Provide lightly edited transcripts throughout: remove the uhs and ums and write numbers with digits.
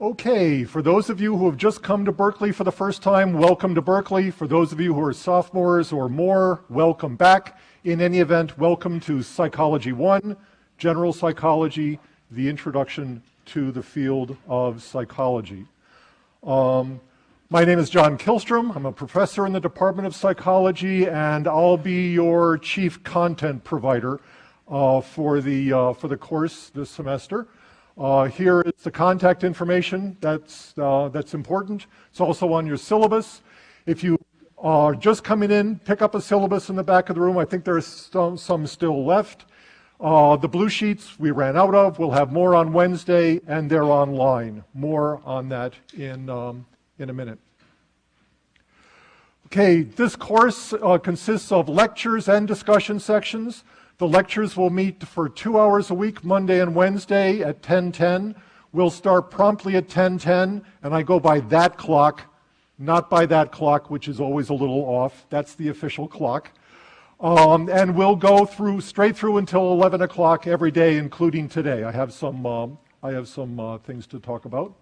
Okay, for those of you who have just come to Berkeley for the first time, welcome to Berkeley. For those of you who are sophomores or more, welcome back. In any event, welcome to Psychology 1, General Psychology, the Introduction to the Field of Psychology. My name is John Kihlstrom. I'm a professor in the Department of Psychology, and I'll be your chief content provider for the course this semester. Here is the contact information that's important. It's also on your syllabus. If you are just coming in, pick up a syllabus in the back of the room. I think there's some still left. The blue sheets we ran out of. We'll have more on Wednesday, and they're online. More on that in a minute. Okay, this course consists of lectures and discussion sections. The lectures will meet for 2 hours a week, Monday and Wednesday at 10:10. We'll start promptly at 10:10, and I go by that clock, not by that clock, which is always a little off. That's the official clock. And we'll go straight through until 11 o'clock every day, including today. I have some things to talk about.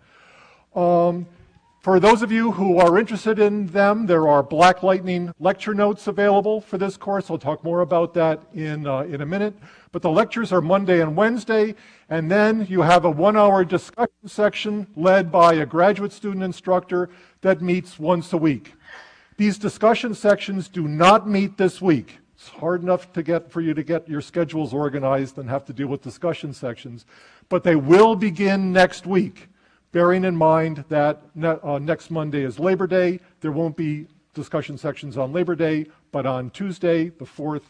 For those of you who are interested in them, there are Black Lightning lecture notes available for this course. I'll talk more about that in a minute. But the lectures are Monday and Wednesday, and then you have a 1-hour discussion section led by a graduate student instructor that meets once a week. These discussion sections do not meet this week. It's hard enough for you to get your schedules organized and have to deal with discussion sections, but they will begin next week. Bearing in mind that next Monday is Labor Day, there won't be discussion sections on Labor Day, but on Tuesday, the 4th,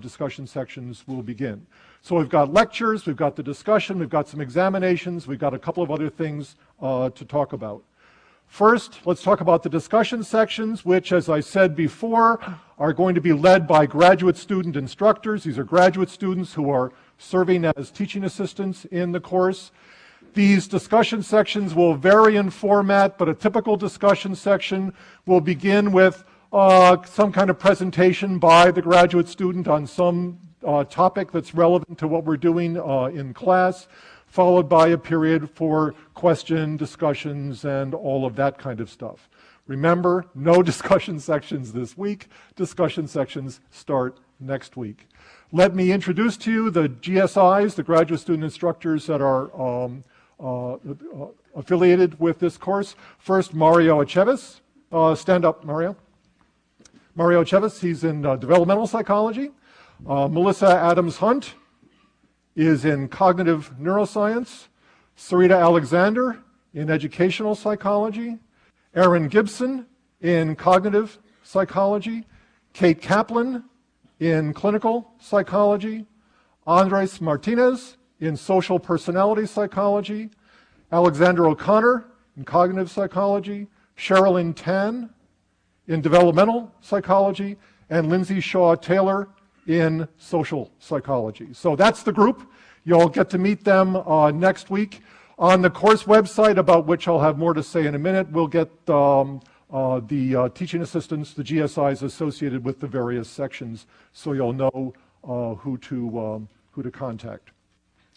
discussion sections will begin. So we've got lectures, we've got the discussion, we've got some examinations, we've got a couple of other things to talk about. First, let's talk about the discussion sections, which, as I said before, are going to be led by graduate student instructors. These are graduate students who are serving as teaching assistants in the course. These discussion sections will vary in format, but a typical discussion section will begin with some kind of presentation by the graduate student on some topic that's relevant to what we're doing in class, followed by a period for question discussions and all of that kind of stuff. Remember, no discussion sections this week. Discussion sections start next week. Let me introduce to you the GSIs, the graduate student instructors that are affiliated with this course. First, Mario Echeves. Stand up, Mario. Mario Echeves, he's in developmental psychology. Melissa Adams-Hunt is in cognitive neuroscience. Sarita Alexander in educational psychology. Aaron Gibson in cognitive psychology. Kate Kaplan in clinical psychology. Andres Martinez in social personality psychology, Alexander O'Connor in cognitive psychology, Sherilyn Tan in developmental psychology, and Lindsay Shaw Taylor in social psychology. So that's the group. You'll get to meet them next week. On the course website, about which I'll have more to say in a minute, we'll get the teaching assistants, the GSIs associated with the various sections, so you'll know who to contact.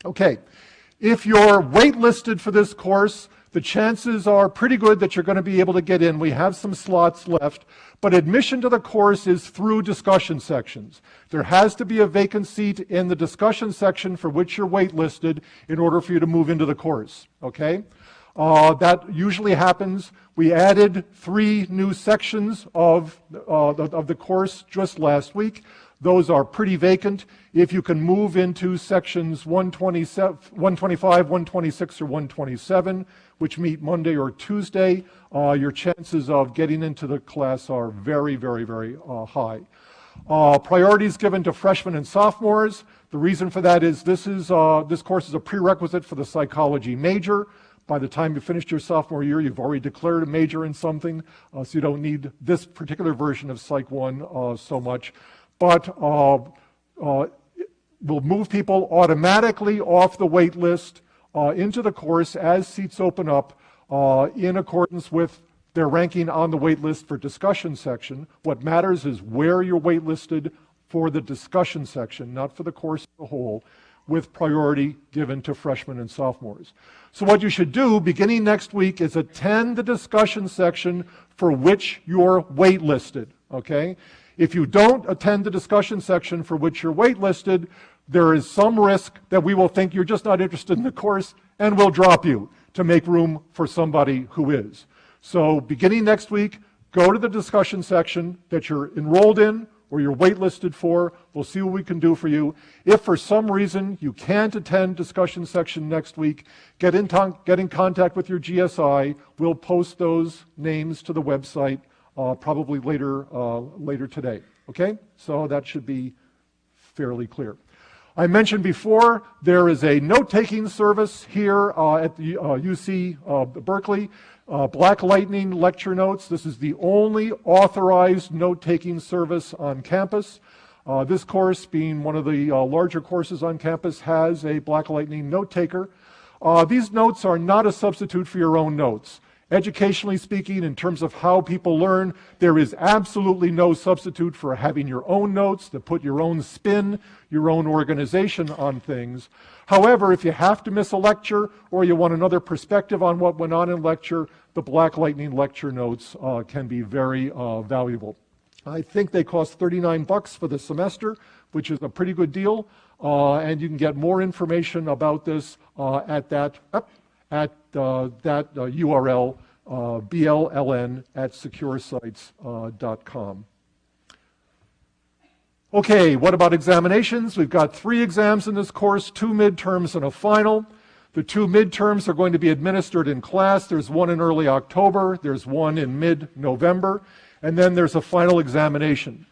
Okay, if you're waitlisted for this course, the chances are pretty good that you're going to be able to get in. We have some slots left, but admission to the course is through discussion sections. There has to be a vacant seat in the discussion section for which you're waitlisted in order for you to move into the course, okay? That usually happens. We added 3 new sections of the course just last week. Those are pretty vacant. If you can move into sections 125, 126, or 127, which meet Monday or Tuesday, your chances of getting into the class are very, very, very high. Priorities given to freshmen and sophomores. The reason for that is this course is a prerequisite for the psychology major. By the time you finished your sophomore year, you've already declared a major in something, so you don't need this particular version of Psych 1 so much. But we'll move people automatically off the wait list into the course as seats open up in accordance with their ranking on the wait list for discussion section. What matters is where you're waitlisted for the discussion section, not for the course as a whole. with priority given to freshmen and sophomores. So what you should do beginning next week is attend the discussion section for which you're waitlisted, okay? If you don't attend the discussion section for which you're waitlisted, there is some risk that we will think you're just not interested in the course and we'll drop you to make room for somebody who is. So beginning next week, go to the discussion section that you're enrolled in or you're waitlisted for. We'll see what we can do for you. If for some reason you can't attend discussion section next week, get in contact with your GSI. We'll post those names to the website probably later today. Okay? So that should be fairly clear. I mentioned before there is a note-taking service here at the UC Berkeley. Black Lightning lecture notes. This is the only authorized note-taking service on campus. This course, being one of the larger courses on campus, has a Black Lightning note-taker. These notes are not a substitute for your own notes. Educationally speaking, in terms of how people learn, there is absolutely no substitute for having your own notes that put your own spin, your own organization on things. However, if you have to miss a lecture or you want another perspective on what went on in lecture, the Black Lightning lecture notes can be very valuable. I think they cost $39 for the semester, which is a pretty good deal, and you can get more information about this at that URL, blln@securesites.com. Okay, what about examinations? We've got 3 exams in this course, 2 midterms and a final. The 2 midterms are going to be administered in class. There's one in early October, there's one in mid-November, and then there's a final examination.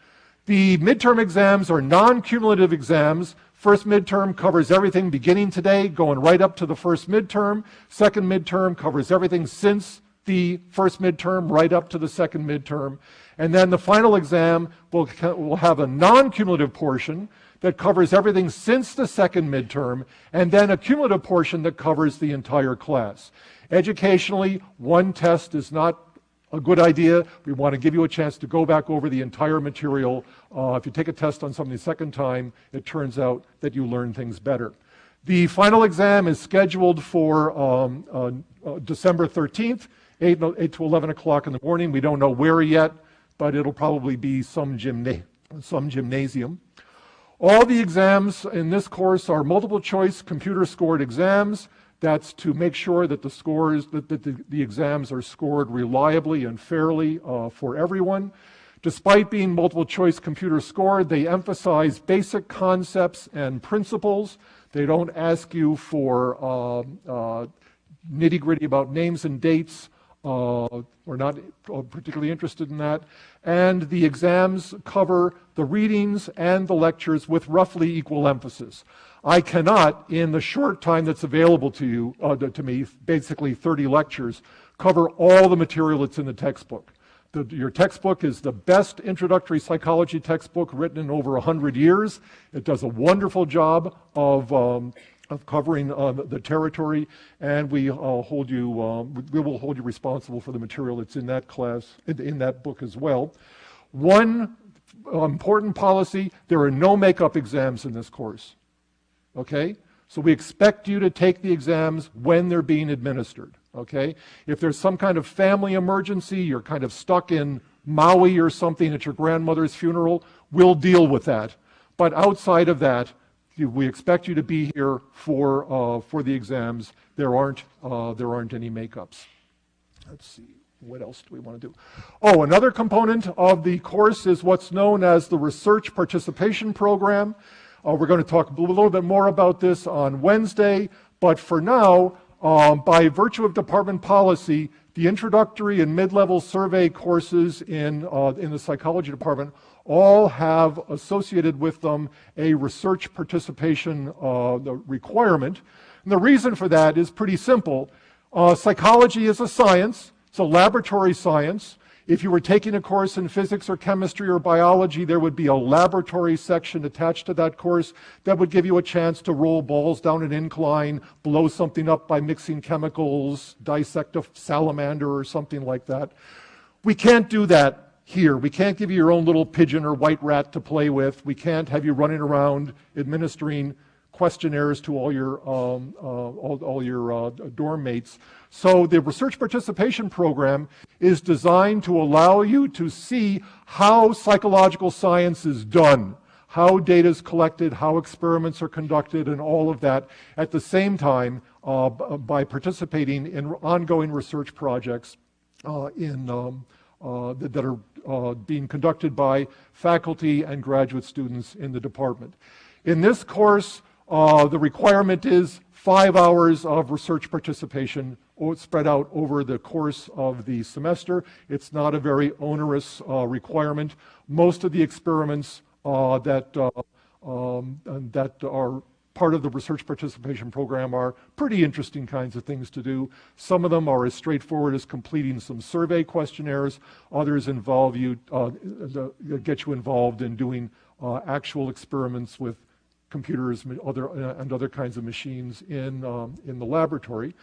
The midterm exams are non-cumulative exams. First midterm covers everything beginning today, going right up to the first midterm. Second midterm covers everything since the first midterm, right up to the second midterm. And then the final exam will have a non-cumulative portion that covers everything since the second midterm, and then a cumulative portion that covers the entire class. Educationally, one test is not a good idea. We want to give you a chance to go back over the entire material. If you take a test on something the second time, it turns out that you learn things better. The final exam is scheduled for December 13th, 8 to 11 o'clock in the morning. We don't know where yet, but it'll probably be some gymnasium. All the exams in this course are multiple choice computer scored exams. That's to make sure that the exams are scored reliably and fairly for everyone. Despite being multiple choice computer scored, they emphasize basic concepts and principles. They don't ask you for nitty-gritty about names and dates. We're not particularly interested in that. And the exams cover the readings and the lectures with roughly equal emphasis. I cannot, in the short time that's available to you, to me, basically 30 lectures, cover all the material that's in the textbook. Your textbook is the best introductory psychology textbook written in over 100 years. It does a wonderful job of covering the territory, and we will hold you responsible for the material that's in that class, in that book as well. One important policy: there are no makeup exams in this course. Okay? So we expect you to take the exams when they're being administered. Okay? If there's some kind of family emergency, you're kind of stuck in Maui or something at your grandmother's funeral, we'll deal with that. But outside of that, we expect you to be here for the exams. There aren't any makeups. Let's see, what else do we want to do? Oh, another component of the course is what's known as the Research Participation Program. We're going to talk a little bit more about this on Wednesday, but for now, by virtue of department policy, the introductory and mid-level survey courses in the psychology department all have associated with them a research participation requirement. And the reason for that is pretty simple. Psychology is a science. It's a laboratory science. If you were taking a course in physics or chemistry or biology, there would be a laboratory section attached to that course that would give you a chance to roll balls down an incline, blow something up by mixing chemicals, dissect a salamander or something like that. We can't do that here. We can't give you your own little pigeon or white rat to play with. We can't have you running around administering questionnaires to all your dorm mates. So the research participation program is designed to allow you to see how psychological science is done, how data is collected, how experiments are conducted, and all of that at the same time by participating in ongoing research projects that are being conducted by faculty and graduate students in the department. In this course, the requirement is 5 hours of research participation spread out over the course of the semester. It's not a very onerous requirement. Most of the experiments that are part of the research participation program are pretty interesting kinds of things to do. Some of them are as straightforward as completing some survey questionnaires. Others involve you, get you involved in doing actual experiments with computers and other kinds of machines in the laboratory.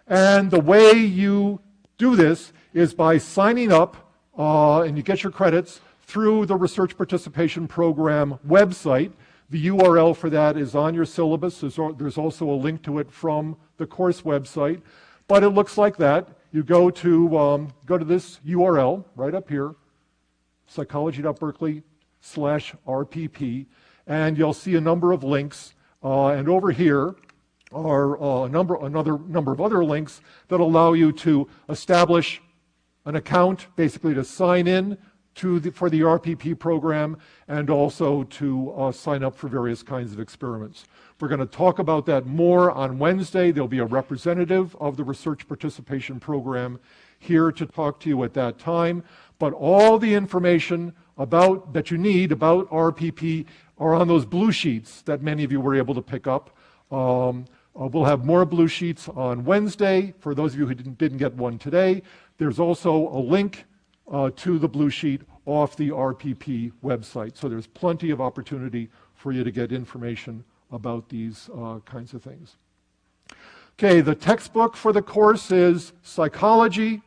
And the way you do this is by signing up, and you get your credits through the research participation program website. The URL for that is on your syllabus. There's also a link to it from the course website. But it looks like that. You go to this URL right up here, psychology.berkeley/RPP, and you'll see a number of links. And over here are another number of other links that allow you to establish an account, basically to sign in for the RPP program, and also to sign up for various kinds of experiments. We're going to talk about that more on Wednesday. There'll be a representative of the research participation program here to talk to you at that time. But all the information that you need about RPP are on those blue sheets that many of you were able to pick up. We'll have more blue sheets on Wednesday. For those of you who didn't get one today, there's also a link to the blue sheet off the RPP website. So there's plenty of opportunity for you to get information about these kinds of things. Okay, the textbook for the course is Psychology,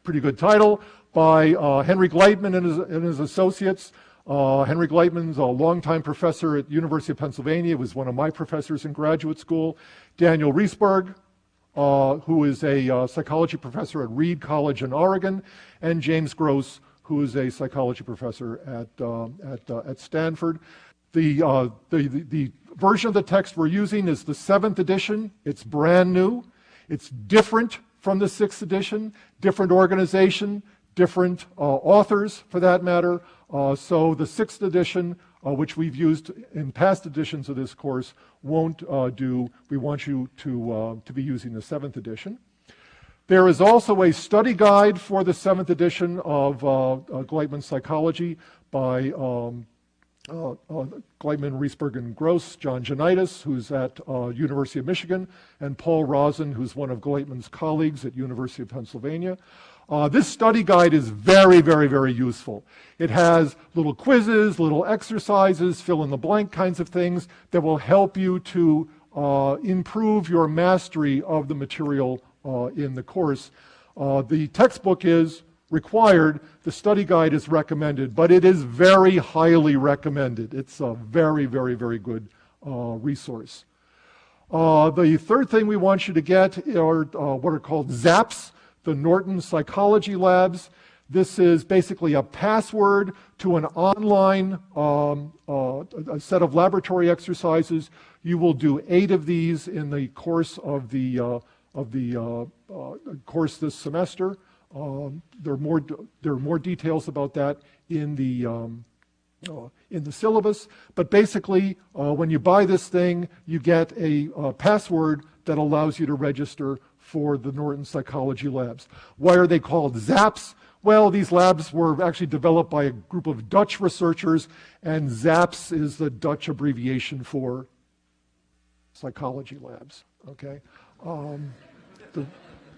pretty good title, by Henry Gleitman and his associates. Henry Gleitman's a longtime professor at University of Pennsylvania, was one of my professors in graduate school. Daniel Riesberg, who is a psychology professor at Reed College in Oregon, and James Gross, who is a psychology professor at Stanford. The version of the text we're using is the 7th edition. It's brand new. It's different from the 6th edition, different organization, different authors for that matter. So the 6th edition, which we've used in past editions of this course, won't do. We want you to be using the 7th edition. There is also a study guide for the 7th edition of Gleitman Psychology by Gleitman, Riesberg, and Gross, John Janitis, who's at University of Michigan, and Paul Rosen, who's one of Gleitman's colleagues at University of Pennsylvania. This study guide is very, very, very useful. It has little quizzes, little exercises, fill-in-the-blank kinds of things that will help you to improve your mastery of the material in the course. The textbook is required. The study guide is recommended, but it is very highly recommended. It's a very, very, very good resource. The third thing we want you to get are what are called ZAPs, the Norton Psychology Labs. This is basically a password to an online a set of laboratory exercises. You will do 8 of these in the course of the course this semester. There are more details about that in the syllabus. But basically, when you buy this thing, you get a password that allows you to register for the Norton Psychology Labs. Why are they called ZAPs? Well, these labs were actually developed by a group of Dutch researchers, and ZAPs is the Dutch abbreviation for psychology labs, okay?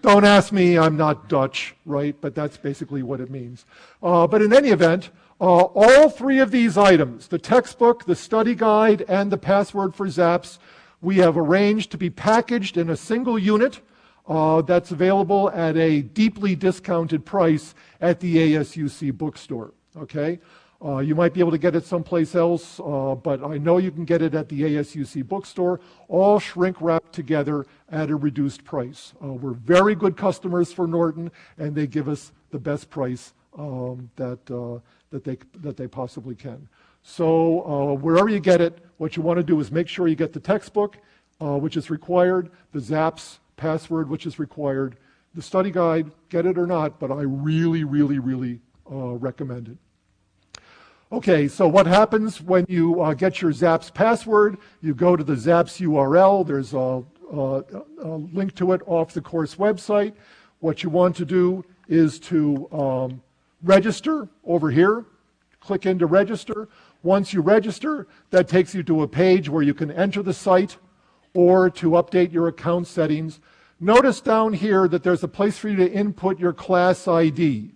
Don't ask me, I'm not Dutch, right? But that's basically what it means. But in any event, all 3 of these items, the textbook, the study guide, and the password for ZAPs, we have arranged to be packaged in a single unit that's available at a deeply discounted price at the ASUC bookstore, okay? You might be able to get it someplace else, but I know you can get it at the ASUC bookstore, all shrink wrapped together at a reduced price. We're very good customers for Norton, and they give us the best price that they possibly can. So wherever you get it, what you want to do is make sure you get the textbook, which is required, the ZAPS password, which is required, the study guide, get it or not, but I really, really, really recommend it. Okay, so what happens when you get your ZAPS password? You go to the ZAPS URL. There's a link to it off the course website. What you want to do is to register over here. Click into register. Once you register, that takes you to a page where you can enter the site or to update your account settings. Notice down here that there's a place for you to input your class ID.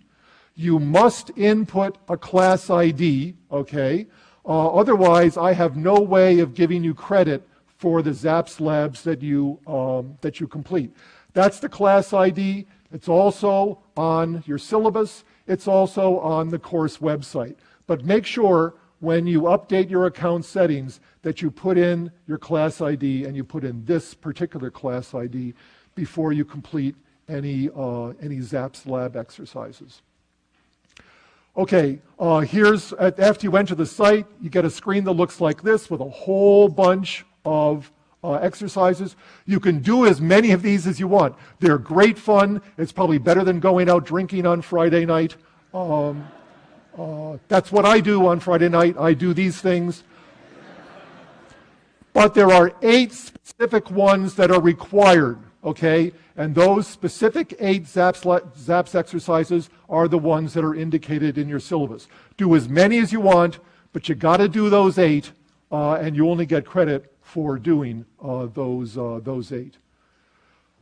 You must input a class ID, okay? Otherwise, I have no way of giving you credit for the ZAPS labs that you complete. That's the class ID. It's also on your syllabus. It's also on the course website. But make sure when you update your account settings that you put in your class ID and you put in this particular class ID before you complete any ZAPS lab exercises. Okay, here's, after you enter the site, you get a screen that looks like this with a whole bunch of exercises. You can do as many of these as you want. They're great fun. It's probably better than going out drinking on Friday night. That's what I do on Friday night. I do these things. But there are 8 specific ones that are required, okay? And those specific 8 ZAPS exercises are the ones that are indicated in your syllabus. Do as many as you want, but you got to do those 8, and you only get credit for doing those 8.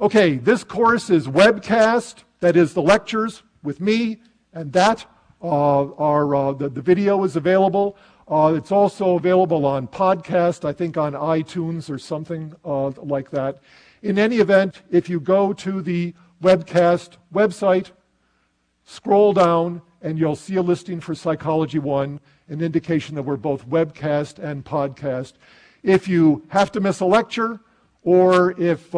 Okay, this course is webcast. That is the lectures with me, and that the video is available. It's also available on podcast, I think on iTunes or something like that. In any event, if you go to the webcast website, scroll down, and you'll see a listing for Psychology 1, an indication that we're both webcast and podcast. If you have to miss a lecture, or if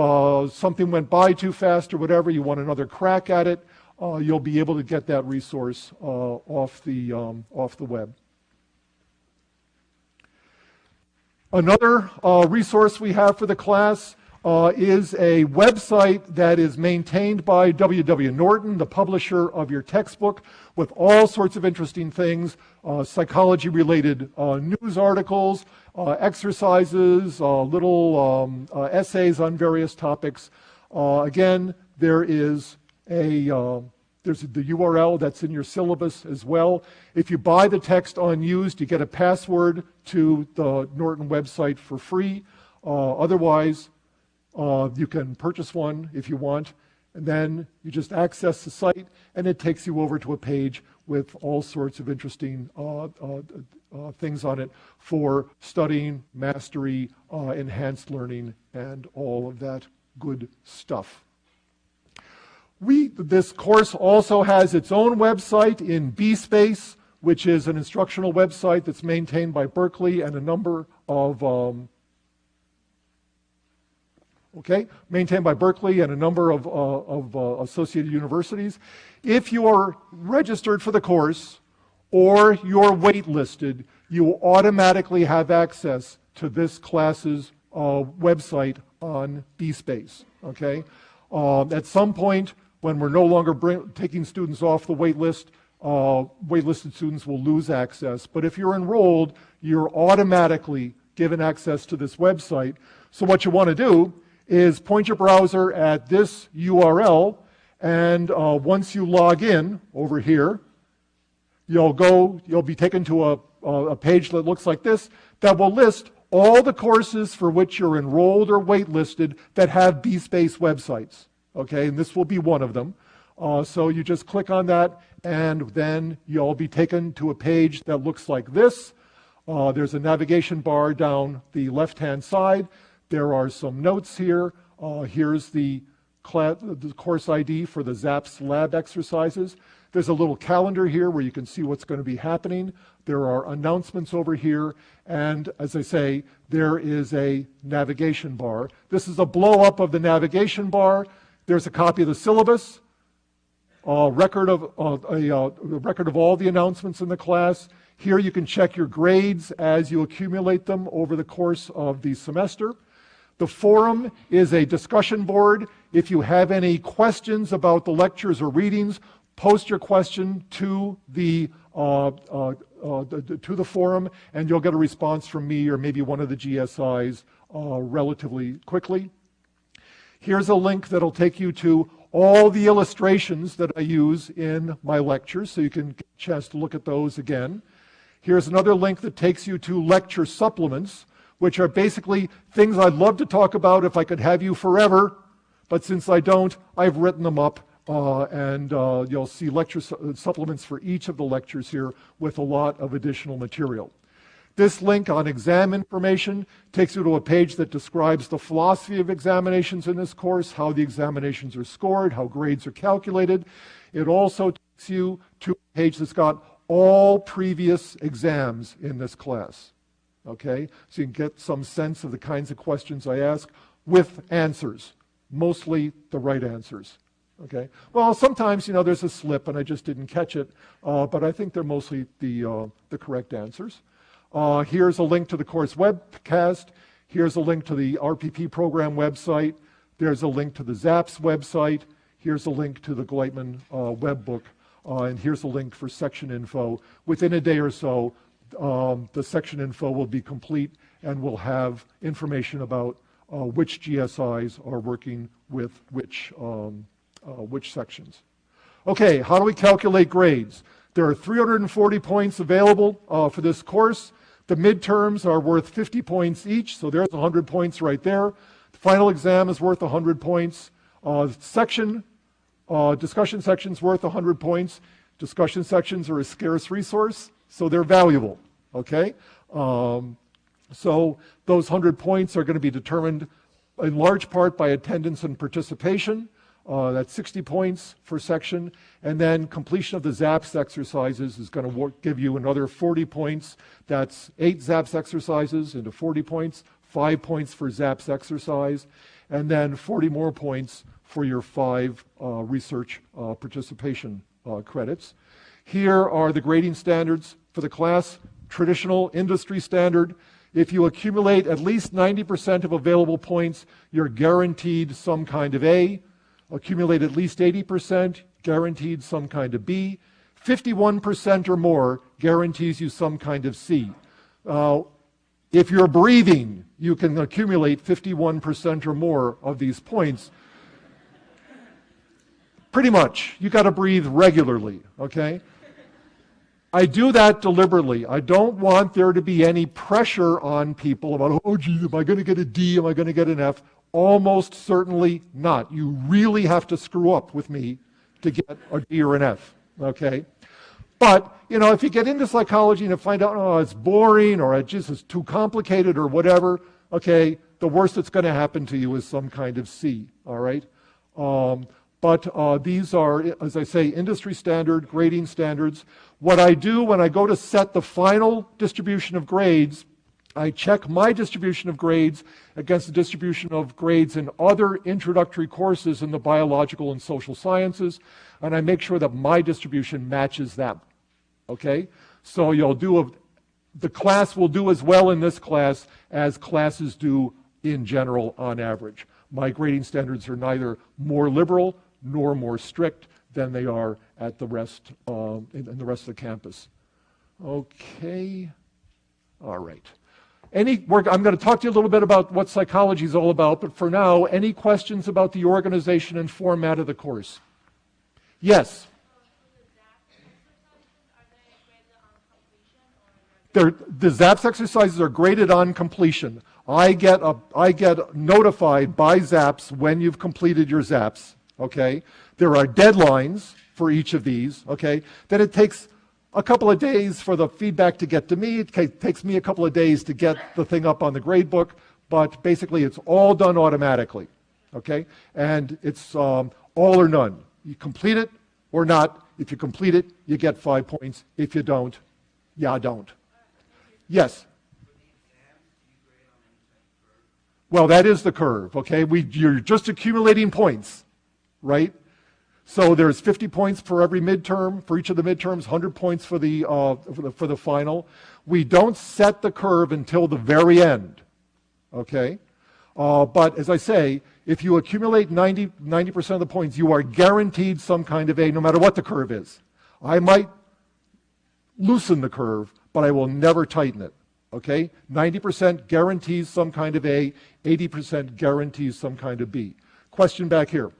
something went by too fast or whatever, you want another crack at it, you'll be able to get that resource off the web. Another resource we have for the class is a website that is maintained by W.W. Norton, the publisher of your textbook, with all sorts of interesting things, psychology-related news articles, exercises, little essays on various topics. Again, there's the URL that's in your syllabus as well. If you buy the text unused, you get a password to the Norton website for free. Otherwise, you can purchase one if you want, and then you just access the site, and it takes you over to a page with all sorts of interesting things on it for studying, mastery, enhanced learning, and all of that good stuff. This course also has its own website in bSpace, which is an instructional website that's maintained by Berkeley and a number of associated universities. If you are registered for the course or you're waitlisted, you will automatically have access to this class's website on bSpace. Okay? At some point, when we're no longer taking students off the wait list, waitlisted students will lose access. But if you're enrolled, you're automatically given access to this website. So what you want to do is point your browser at this URL, and once you log in over here, you'll be taken to a page that looks like this that will list all the courses for which you're enrolled or waitlisted that have bSpace websites. Okay, and this will be one of them. So you just click on that, and then you'll be taken to a page that looks like this. There's a navigation bar down the left-hand side. There are some notes here. Here's the course ID for the ZAPS lab exercises. There's a little calendar here where you can see what's going to be happening. There are announcements over here, and as I say, there is a navigation bar. This is a blow-up of the navigation bar. There's a copy of the syllabus, a record of all the announcements in the class. Here you can check your grades as you accumulate them over the course of the semester. The forum is a discussion board. If you have any questions about the lectures or readings, post your question to the forum, and you'll get a response from me or maybe one of the GSIs relatively quickly. Here's a link that'll take you to all the illustrations that I use in my lectures, so you can get a chance to look at those again. Here's another link that takes you to lecture supplements, which are basically things I'd love to talk about if I could have you forever, but since I don't, I've written them up, and you'll see lecture supplements for each of the lectures here with a lot of additional material. This link on exam information takes you to a page that describes the philosophy of examinations in this course, how the examinations are scored, how grades are calculated. It also takes you to a page that's got all previous exams in this class. Okay, so you can get some sense of the kinds of questions I ask with answers, mostly the right answers. Okay, well, sometimes, you know, there's a slip and I just didn't catch it, but I think they're mostly the correct answers. Here's a link to the course webcast. Here's a link to the RPP program website. There's a link to the ZAPS website. Here's a link to the Gleitman webbook. And here's a link for section info. Within a day or so, the section info will be complete and we'll have information about which GSIs are working with which sections. Okay, how do we calculate grades? There are 340 points available for this course. The midterms are worth 50 points each, so there's 100 points right there. The final exam is worth 100 points. Discussion section's worth 100 points. Discussion sections are a scarce resource, so they're valuable, okay? So those 100 points are going to be determined in large part by attendance and participation. That's 60 points per section. And then completion of the ZAPS exercises is going to give you another 40 points. That's 8 ZAPS exercises into 40 points, 5 points for ZAPS exercise, and then 40 more points for your 5 research participation credits. Here are the grading standards for the class. Traditional industry standard. If you accumulate at least 90% of available points, you're guaranteed some kind of A. Accumulate at least 80%, guaranteed some kind of B. 51% or more guarantees you some kind of C. If you're breathing, you can accumulate 51% or more of these points. Pretty much. You got to breathe regularly, okay? I do that deliberately. I don't want there to be any pressure on people about, oh, gee, am I going to get a D? Am I going to get an F? Almost certainly not. You really have to screw up with me to get a D or an F, okay? But, you know, if you get into psychology and you find out, oh, it's boring or it just is too complicated or whatever, okay, the worst that's going to happen to you is some kind of C, all right? But these are, as I say, industry standard, grading standards. What I do when I go to set the final distribution of grades, I check my distribution of grades against the distribution of grades in other introductory courses in the biological and social sciences, and I make sure that my distribution matches them, okay? So the class will do as well in this class as classes do in general on average. My grading standards are neither more liberal nor more strict than they are at the rest, in the rest of the campus. Okay, all right. I'm going to talk to you a little bit about what psychology is all about, but for now, any questions about the organization and format of the course? Yes? The ZAPS exercises are graded on completion. I get notified by ZAPS when you've completed your ZAPS, okay? There are deadlines for each of these, okay? Then it takes a couple of days for the feedback to get to me. It takes me a couple of days to get the thing up on the grade book, but basically it's all done automatically, okay? And it's all or none. You complete it or not. If you complete it, you get 5 points. If you don't, yeah, don't. Yes? Well, that is the curve, okay? You're just accumulating points, right? So there's 50 points for every midterm, for each of the midterms, 100 points for the final. We don't set the curve until the very end, okay? But as I say, if you accumulate 90% of the points, you are guaranteed some kind of A, no matter what the curve is. I might loosen the curve, but I will never tighten it, okay? 90% guarantees some kind of A, 80% guarantees some kind of B. Question back here.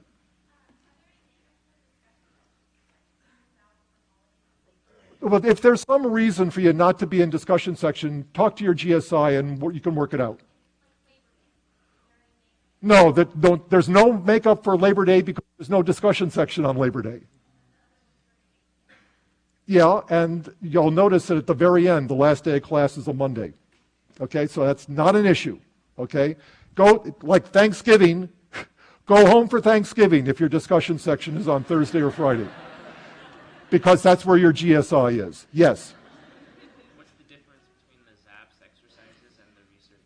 Well, if there's some reason for you not to be in discussion section, talk to your GSI and you can work it out. No, there's no makeup for Labor Day because there's no discussion section on Labor Day. Yeah, and you'll notice that at the very end, the last day of class is a Monday. Okay, so that's not an issue. Okay, go, like Thanksgiving, go home for Thanksgiving if your discussion section is on Thursday or Friday. Because that's where your GSI is. Yes? What's the difference between the ZAPS exercises and the research?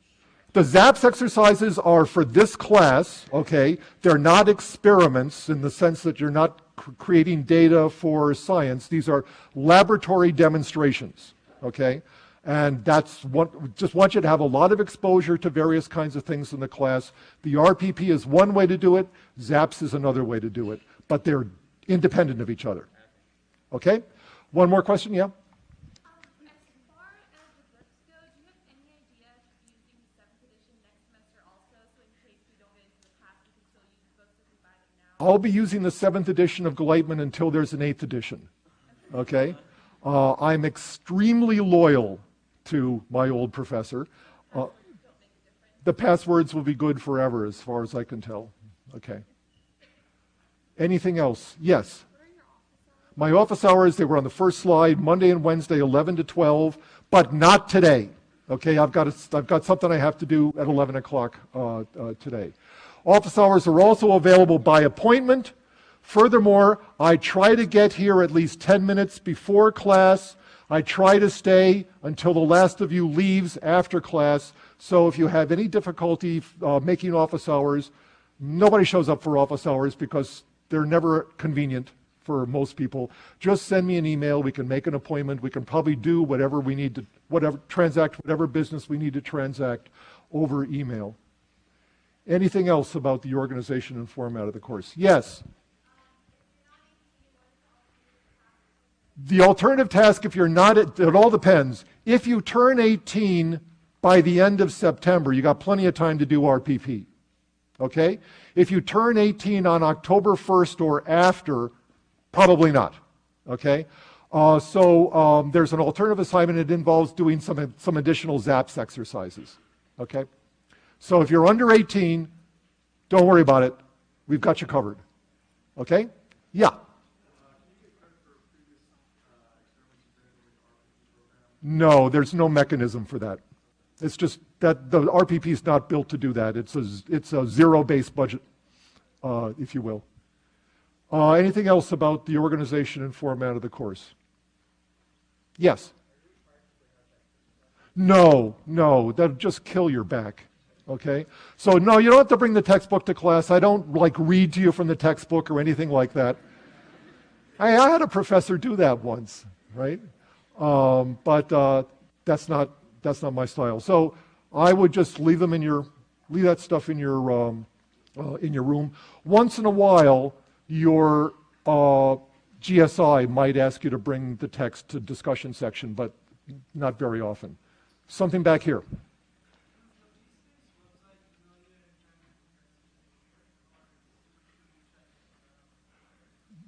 The ZAPS exercises are for this class, okay? They're not experiments in the sense that you're not creating data for science. These are laboratory demonstrations, okay? And that's what, just want you to have a lot of exposure to various kinds of things in the class. The RPP is one way to do it. ZAPS is another way to do it. But they're independent of each other. Okay? One more question, yeah? As far as the books go, do you have any idea if using the 7th edition next semester also, so in case we don't get into the class, we can still use books if we buy them now? I'll be using the 7th edition of Gleitman until there's an 8th edition. Okay? I'm extremely loyal to my old professor. The passwords will be good forever as far as I can tell. Okay. Anything else? Yes? My office hours, they were on the first slide, Monday and Wednesday, 11 to 12, but not today. Okay, I've got something I have to do at 11 o'clock today. Office hours are also available by appointment. Furthermore, I try to get here at least 10 minutes before class. I try to stay until the last of you leaves after class. So if you have any difficulty making office hours, nobody shows up for office hours because they're never convenient for most people. Just send me an email. We can make an appointment. We can probably do whatever we need to, transact whatever business we need to transact over email. Anything else about the organization and format of the course? Yes? The alternative task, if you're not, it all depends. If you turn 18 by the end of September, you got plenty of time to do RPP. Okay? If you turn 18 on October 1st or after, probably not. Okay? So there's an alternative assignment. It involves doing some additional ZAPS exercises. Okay? So if you're under 18, don't worry about it. We've got you covered. Okay? Yeah. No, there's no mechanism for that. It's just that the RPP is not built to do that. It's a zero-based budget, if you will. Anything else about the organization and format of the course? Yes? No, that'll just kill your back. Okay? So no, you don't have to bring the textbook to class. I don't read to you from the textbook or anything like that. I had a professor do that once, right? But that's not my style. So I would just leave that stuff in your room. Once in a while, your GSI might ask you to bring the text to discussion section, but not very often. Something back here.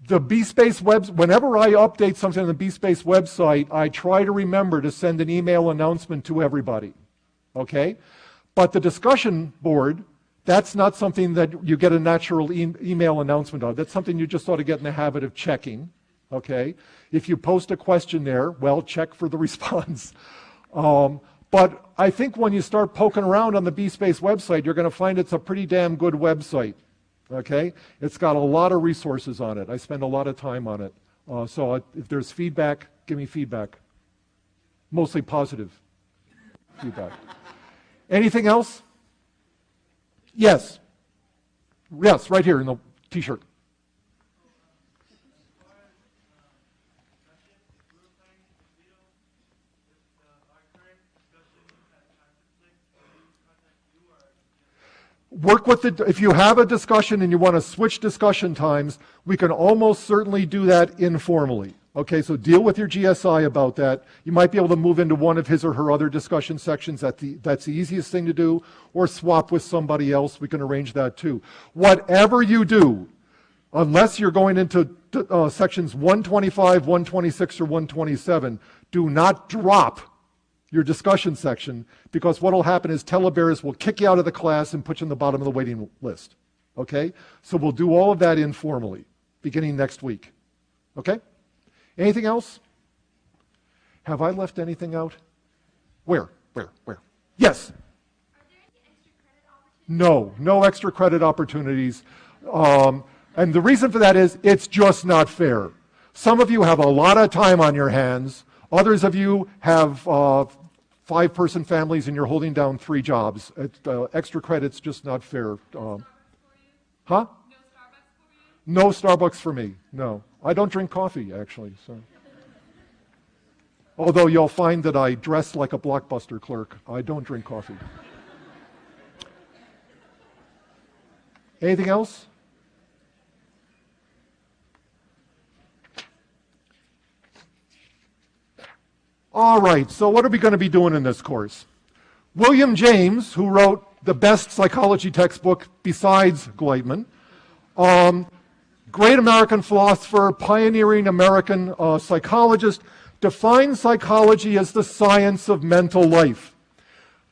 The BSpace whenever I update something on the BSpace website, I try to remember to send an email announcement to everybody, okay? But the discussion board, that's not something that you get a natural email announcement of. That's something you just ought to get in the habit of checking, okay? If you post a question there, well, check for the response. But I think when you start poking around on the BSpace website, you're going to find it's a pretty damn good website. Okay? It's got a lot of resources on it. I spend a lot of time on it. So if there's feedback, give me feedback. Mostly positive feedback. Anything else? Yes. Yes, right here in the t-shirt. Work with the, if you have a discussion and you want to switch discussion times, we can almost certainly do that informally. Okay, so deal with your GSI about that. You might be able to move into one of his or her other discussion sections. That's the easiest thing to do, or swap with somebody else. We can arrange that too. Whatever you do, unless you're going into sections 125, 126, or 127, do not drop your discussion section, because what will happen is telebearers will kick you out of the class and put you in the bottom of the waiting list. Okay? So we'll do all of that informally, beginning next week. Okay? Anything else? Have I left anything out? Where? Yes? Are there any extra credit opportunities? No extra credit opportunities. And the reason for that is it's just not fair. Some of you have a lot of time on your hands. Others of you have 5-person families and you're holding down 3 jobs. Extra credit's just not fair. Huh? No Starbucks for you? No Starbucks for me, no. I don't drink coffee, actually. So. Although you'll find that I dress like a Blockbuster clerk. I don't drink coffee. Anything else? All right, so what are we going to be doing in this course? William James, who wrote the best psychology textbook besides Gleitman, great American philosopher, pioneering American psychologist, defined psychology as the science of mental life.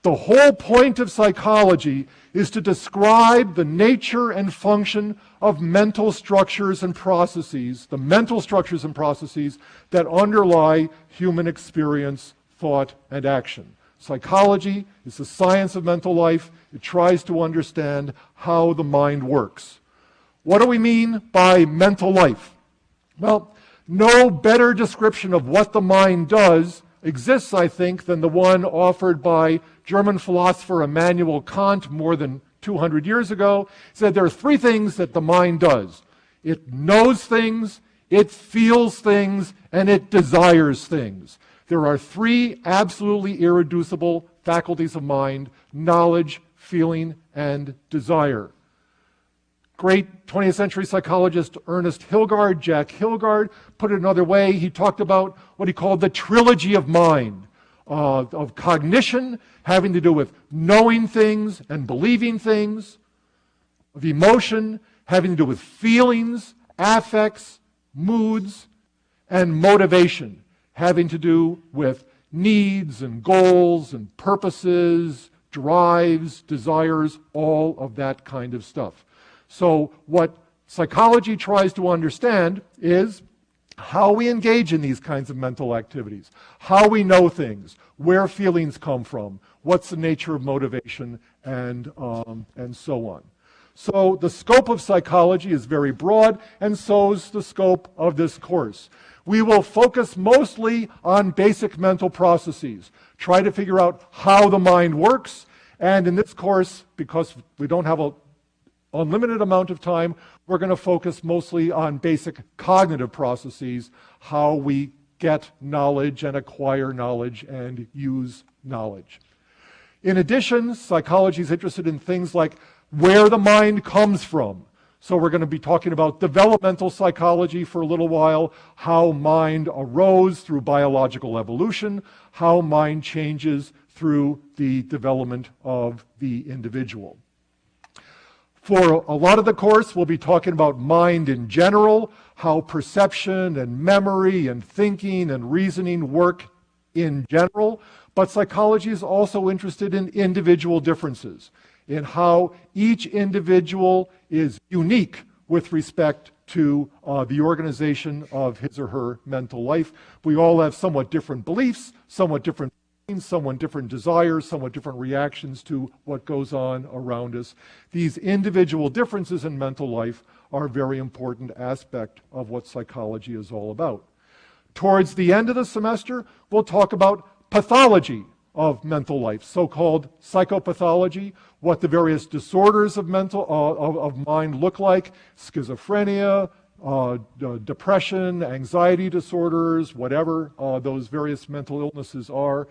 The whole point of psychology is to describe the nature and function of mental structures and processes, the mental structures and processes that underlie human experience, thought, and action. Psychology is the science of mental life. It tries to understand how the mind works. What do we mean by mental life? Well, no better description of what the mind does exists, I think, than the one offered by German philosopher Immanuel Kant more than 200 years ago. He said there are 3 things that the mind does. It knows things, it feels things, and it desires things. There are 3 absolutely irreducible faculties of mind: knowledge, feeling, and desire. Great 20th century psychologist Ernest Hilgard, Jack Hilgard, put it another way. He talked about what he called the trilogy of mind, of cognition, having to do with knowing things and believing things, of emotion, having to do with feelings, affects, moods, and motivation, having to do with needs and goals and purposes, drives, desires, all of that kind of stuff. So what psychology tries to understand is how we engage in these kinds of mental activities, how we know things, where feelings come from, what's the nature of motivation, and so on. So the scope of psychology is very broad, and so is the scope of this course. We will focus mostly on basic mental processes, try to figure out how the mind works, and in this course, because we don't have a unlimited amount of time, we're going to focus mostly on basic cognitive processes, how we get knowledge and acquire knowledge and use knowledge. In addition, psychology is interested in things like where the mind comes from. So we're going to be talking about developmental psychology for a little while, how mind arose through biological evolution, how mind changes through the development of the individual. For a lot of the course, we'll be talking about mind in general, how perception and memory and thinking and reasoning work in general. But psychology is also interested in individual differences, in how each individual is unique with respect to the organization of his or her mental life. We all have somewhat different beliefs, somewhat different somewhat different desires, somewhat different reactions to what goes on around us. These individual differences in mental life are a very important aspect of what psychology is all about. Towards the end of the semester, we'll talk about pathology of mental life, so-called psychopathology, what the various disorders of mind look like, schizophrenia, depression, anxiety disorders, whatever those various mental illnesses are.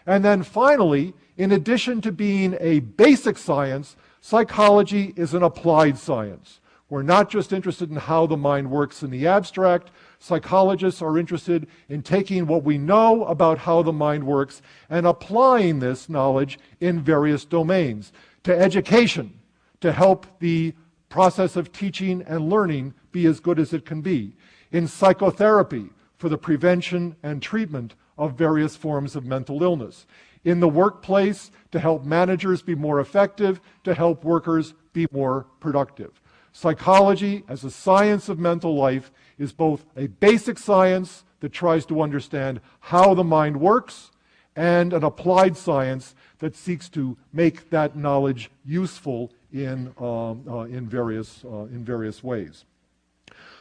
And then finally, in addition to being a basic science, psychology is an applied science. We're not just interested in how the mind works in the abstract. Psychologists are interested in taking what we know about how the mind works and applying this knowledge in various domains to education, to help the process of teaching and learning be as good as it can be, in psychotherapy for the prevention and treatment of various forms of mental illness, in the workplace to help managers be more effective, to help workers be more productive. Psychology, as a science of mental life, is both a basic science that tries to understand how the mind works and an applied science that seeks to make that knowledge useful in various ways.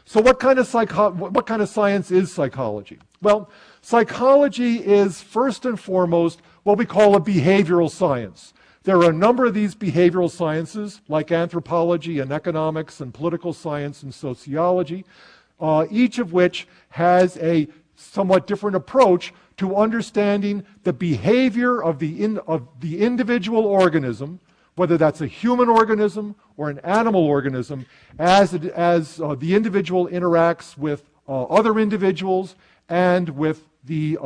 So what kind of science is psychology? Well, psychology is first and foremost what we call a behavioral science. There are a number of these behavioral sciences, like anthropology and economics and political science and sociology, each of which has a somewhat different approach to understanding the behavior of the individual organism, whether that's a human organism or an animal organism, as the individual interacts with other individuals and with the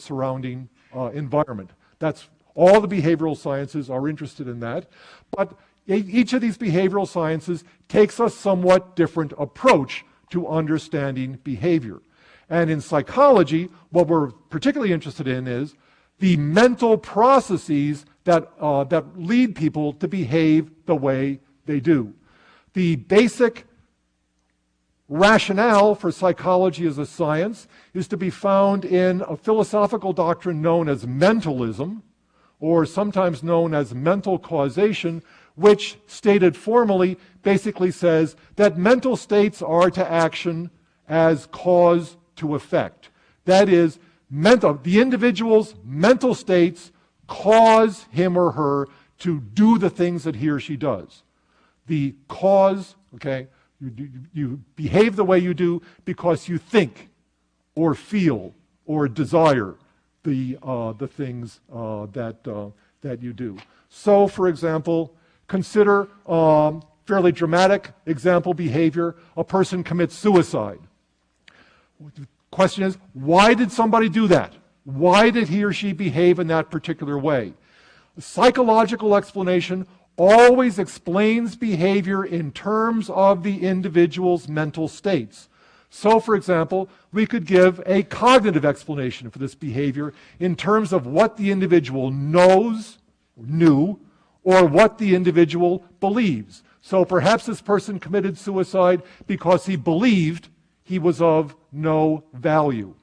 surrounding environment. That's all the behavioral sciences are interested in that, but each of these behavioral sciences takes a somewhat different approach to understanding behavior. And in psychology, what we're particularly interested in is the mental processes that lead people to behave the way they do. The basic rationale for psychology as a science is to be found in a philosophical doctrine known as mentalism, or sometimes known as mental causation, which, stated formally, basically says that mental states are to action as cause to effect. That is, the individual's mental states cause him or her to do the things that he or she does. The cause, okay, you behave the way you do because you think or feel or desire the things that you do. So, for example, consider fairly dramatic example behavior. A person commits suicide. The question is, why did somebody do that? Why did he or she behave in that particular way? The psychological explanation always explains behavior in terms of the individual's mental states. So, for example, we could give a cognitive explanation for this behavior in terms of what the individual knew, or what the individual believes. So perhaps this person committed suicide because he believed he was of no value.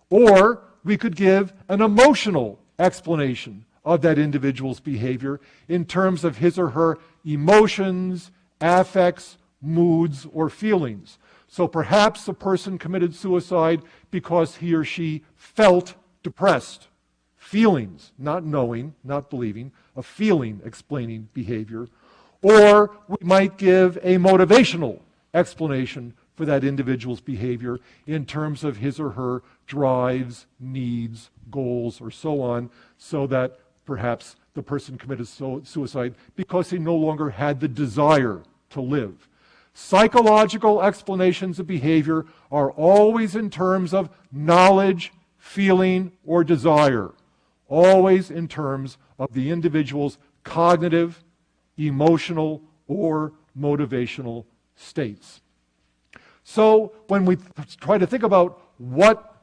Or we could give an emotional explanation of that individual's behavior in terms of his or her emotions, affects, moods, or feelings. So perhaps a person committed suicide because he or she felt depressed. Feelings, not knowing, not believing, a feeling explaining behavior. Or we might give a motivational explanation for that individual's behavior in terms of his or her drives, needs, goals, or so on, so that perhaps the person committed suicide because he no longer had the desire to live. Psychological explanations of behavior are always in terms of knowledge, feeling, or desire. Always in terms of the individual's cognitive, emotional, or motivational states. So when we try to think about what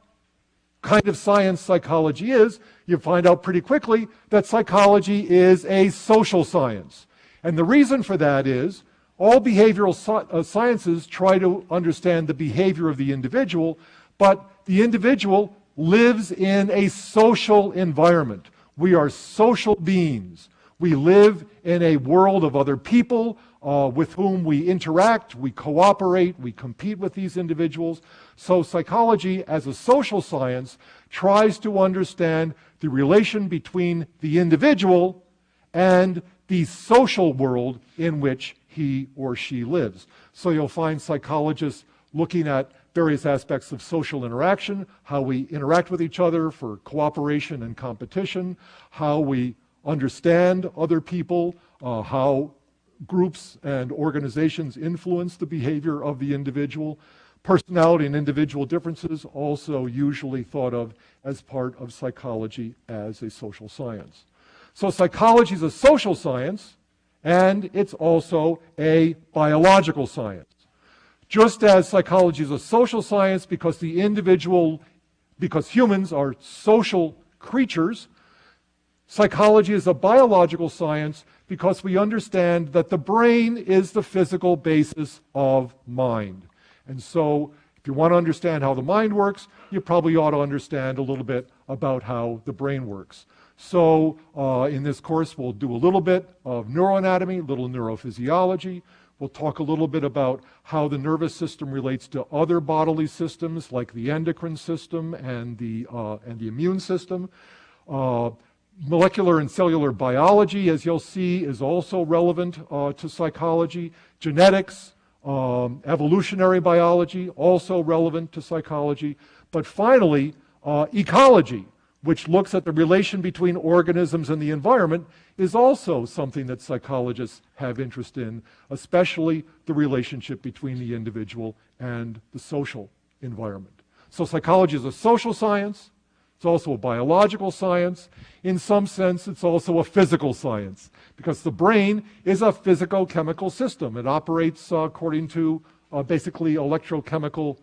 kind of science psychology is, you find out pretty quickly that psychology is a social science. And the reason for that is all behavioral sciences try to understand the behavior of the individual, but the individual lives in a social environment. We are social beings. We live in a world of other people with whom we interact, we cooperate, we compete with these individuals. So psychology, as a social science, tries to understand the relation between the individual and the social world in which he or she lives. So you'll find psychologists looking at various aspects of social interaction, how we interact with each other for cooperation and competition, how we understand other people, how groups and organizations influence the behavior of the individual. Personality and individual differences also usually thought of as part of psychology as a social science. So psychology is a social science, and it's also a biological science. Just as psychology is a social science because because humans are social creatures, psychology is a biological science because we understand that the brain is the physical basis of mind. And so if you want to understand how the mind works, you probably ought to understand a little bit about how the brain works. So in this course, we'll do a little bit of neuroanatomy, a little neurophysiology. We'll talk a little bit about how the nervous system relates to other bodily systems like the endocrine system and the immune system. Molecular and cellular biology, as you'll see, is also relevant to psychology. Genetics, evolutionary biology, also relevant to psychology. But finally, ecology, which looks at the relation between organisms and the environment, is also something that psychologists have interest in, especially the relationship between the individual and the social environment. So psychology is a social science. It's also a biological science. In some sense, it's also a physical science because the brain is a physicochemical system. It operates according to basically electrochemical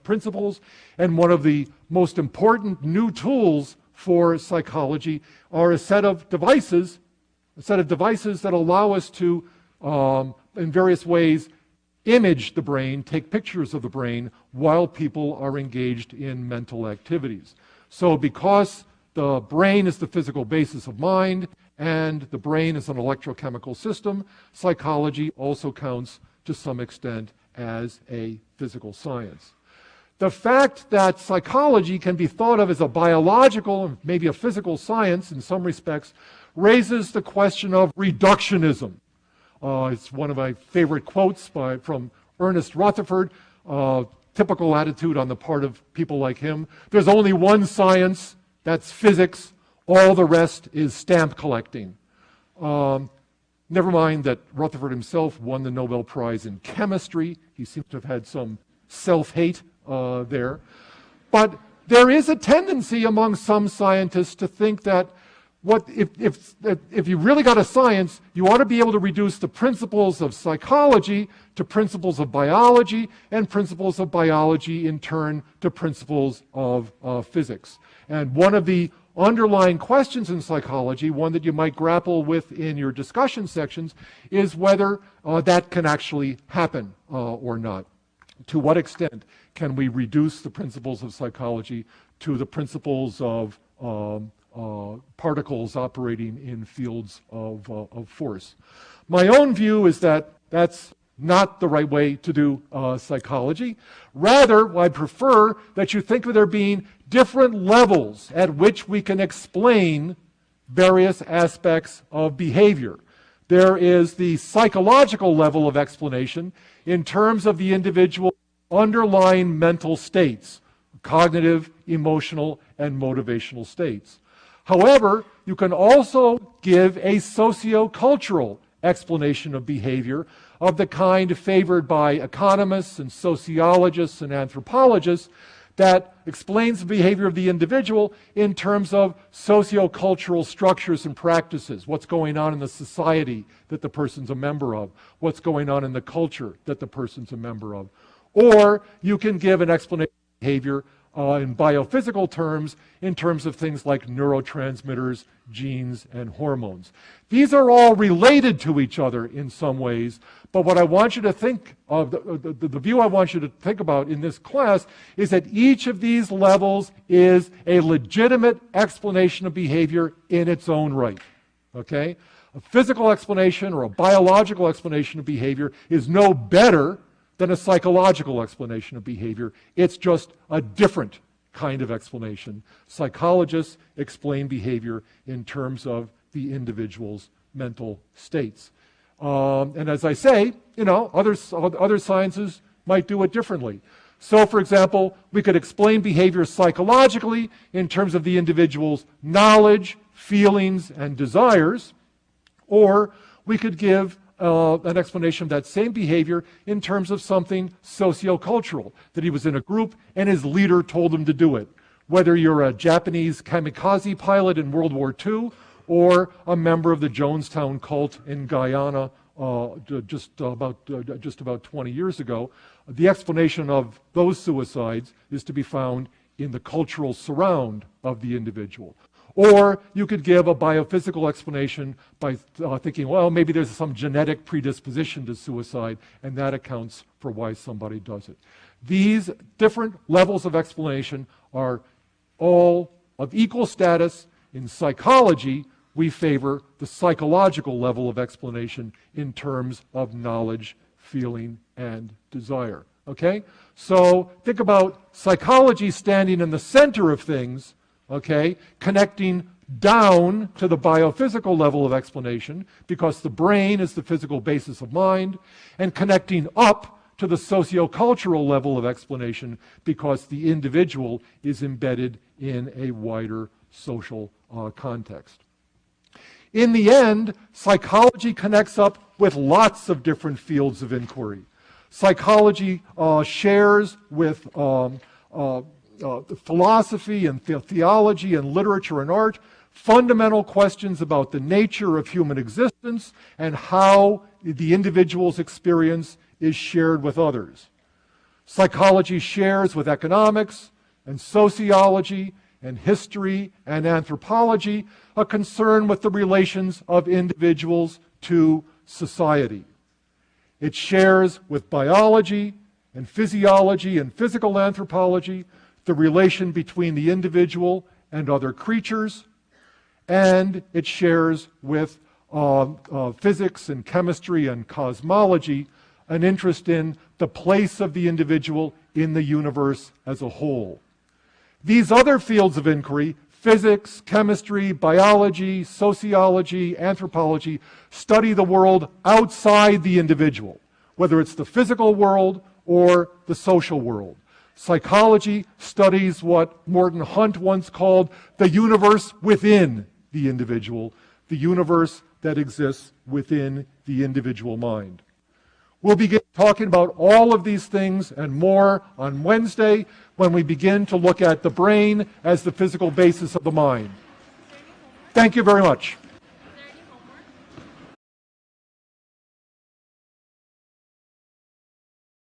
principles. And one of the most important new tools for psychology are a set of devices that allow us to, in various ways, image the brain, take pictures of the brain while people are engaged in mental activities. So because the brain is the physical basis of mind and the brain is an electrochemical system, psychology also counts to some extent as a physical science. The fact that psychology can be thought of as a biological and maybe a physical science in some respects raises the question of reductionism. It's one of my favorite quotes from Ernest Rutherford, typical attitude on the part of people like him. There's only one science, that's physics. All the rest is stamp collecting. Never mind that Rutherford himself won the Nobel Prize in chemistry. He seems to have had some self-hate there. But there is a tendency among some scientists to think that if you really got a science, you ought to be able to reduce the principles of psychology to principles of biology, and principles of biology in turn to principles of physics. And one of the underlying questions in psychology, one that you might grapple with in your discussion sections, is whether that can actually happen or not. To what extent can we reduce the principles of psychology to the principles of particles operating in fields of force? My own view is that that's not the right way to do psychology. Rather, I prefer that you think of there being different levels at which we can explain various aspects of behavior. There is the psychological level of explanation in terms of the individual underlying mental states, cognitive, emotional, and motivational states. However, you can also give a sociocultural explanation of behavior of the kind favored by economists and sociologists and anthropologists that explains the behavior of the individual in terms of sociocultural structures and practices, what's going on in the society that the person's a member of, what's going on in the culture that the person's a member of. Or you can give an explanation of behavior in biophysical terms, in terms of things like neurotransmitters, genes, and hormones. These are all related to each other in some ways, but what I want you to think of, the view I want you to think about in this class is that each of these levels is a legitimate explanation of behavior in its own right, okay? A physical explanation or a biological explanation of behavior is no better than a psychological explanation of behavior. It's just a different kind of explanation. Psychologists explain behavior in terms of the individual's mental states. And as I say, you know, other sciences might do it differently. So, for example, we could explain behavior psychologically in terms of the individual's knowledge, feelings, and desires, or we could give an explanation of that same behavior in terms of something sociocultural, that he was in a group and his leader told him to do it. Whether you're a Japanese kamikaze pilot in World War II or a member of the Jonestown cult in Guyana just about 20 years ago, the explanation of those suicides is to be found in the cultural surround of the individual. Or you could give a biophysical explanation by thinking, well, maybe there's some genetic predisposition to suicide, and that accounts for why somebody does it. These different levels of explanation are all of equal status. In psychology, we favor the psychological level of explanation in terms of knowledge, feeling, and desire. Okay? So think about psychology standing in the center of things, okay, connecting down to the biophysical level of explanation, because the brain is the physical basis of mind, and connecting up to the sociocultural level of explanation, because the individual is embedded in a wider social context. In the end, psychology connects up with lots of different fields of inquiry. Psychology shares with philosophy and theology and literature and art fundamental questions about the nature of human existence and how the individual's experience is shared with others. Psychology shares with economics and sociology and history and anthropology a concern with the relations of individuals to society. It shares with biology and physiology and physical anthropology the relation between the individual and other creatures, and it shares with physics and chemistry and cosmology an interest in the place of the individual in the universe as a whole. These other fields of inquiry, physics, chemistry, biology, sociology, anthropology, study the world outside the individual, whether it's the physical world or the social world. Psychology studies what Morton Hunt once called the universe within the individual, the universe that exists within the individual mind. We'll begin talking about all of these things and more on Wednesday when we begin to look at the brain as the physical basis of the mind. Thank you very much.